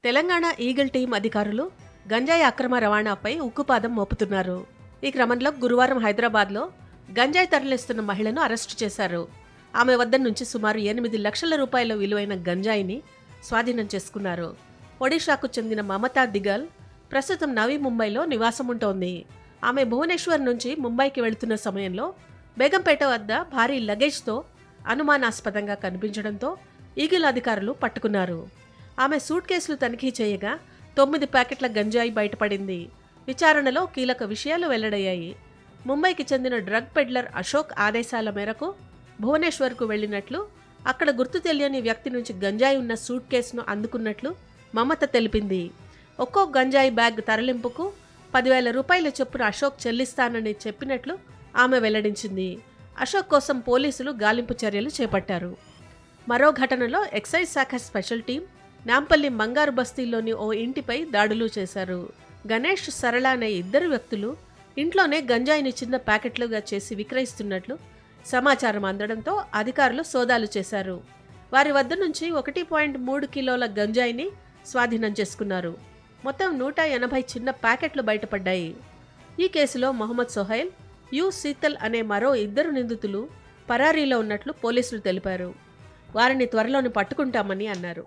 Telangana eagle team అధికారులు గంజాయి అక్రమ రవాణాపై ఉక్కుపాదం మోపుతున్నారు. ఈ క్రమంలో గురువారం హైదరాబాద్లో గంజాయి తరలిస్తున్న మహిళను అరెస్టు చేశారు. ఆమె వద్ద నుంచి సుమారు 8 లక్షల రూపాయల విలువైన గంజాయిని స్వాధీనం చేసుకున్నారు. ఒడిషాకు చెందిన మమతా దిగల్ ప్రస్తుతం నవీ ముంబైలో నివాసముంటోంది. ఆమె భువనేశ్వర్ నుంచి ముంబైకి వెళుతున్న సమయంలో బేగంపేట వద్ద భారీ లగేజ్తో అనుమానాస్పదంగా కనిపించడంతో ఈగిల్ అధికారులు పట్టుకున్నారు. ఆమె సూట్ కేసులు తనిఖీ చేయగా 9 ప్యాకెట్ల గంజాయి బయటపడింది. విచారణలో కీలక విషయాలు వెల్లడయ్యాయి. ముంబైకి చెందిన డ్రగ్ పెడ్లర్ అశోక్ ఆదేశాల మేరకు భువనేశ్వర్కు వెళ్లినట్లు, అక్కడ గుర్తు తెలియని వ్యక్తి నుంచి గంజాయి ఉన్న సూట్ కేసును అందుకున్నట్లు మమత తెలిపింది. ఒక్కో గంజాయి బ్యాగ్ తరలింపుకు 10,000 రూపాయల చొప్పున అశోక్ చెల్లిస్తానని చెప్పినట్లు ఆమె వెల్లడించింది. అశోక్ కోసం పోలీసులు గాలింపు చర్యలు చేపట్టారు. మరో ఘటనలో ఎక్సైజ్ శాఖ స్పెషల్ టీం నాంపల్లి మంగారు బస్తీలోని ఓ ఇంటిపై దాడులు చేశారు. గణేష్, సరళ అనే 2 వ్యక్తులు ఇంట్లోనే గంజాయిని చిన్న ప్యాకెట్లుగా చేసి విక్రయిస్తున్నట్లు సమాచారం అందడంతో అధికారులు సోదాలు చేశారు. వారి వద్ద నుంచి 1.3 కిలోల గంజాయిని స్వాధీనం చేసుకున్నారు. మొత్తం 180 చిన్న ప్యాకెట్లు బయటపడ్డాయి. ఈ కేసులో మొహమ్మద్ సోహైల్, శీతల్ అనే మరో 2 నిందితులు పరారీలో ఉన్నట్లు పోలీసులు తెలిపారు. వారిని త్వరలోనే పట్టుకుంటామని అన్నారు.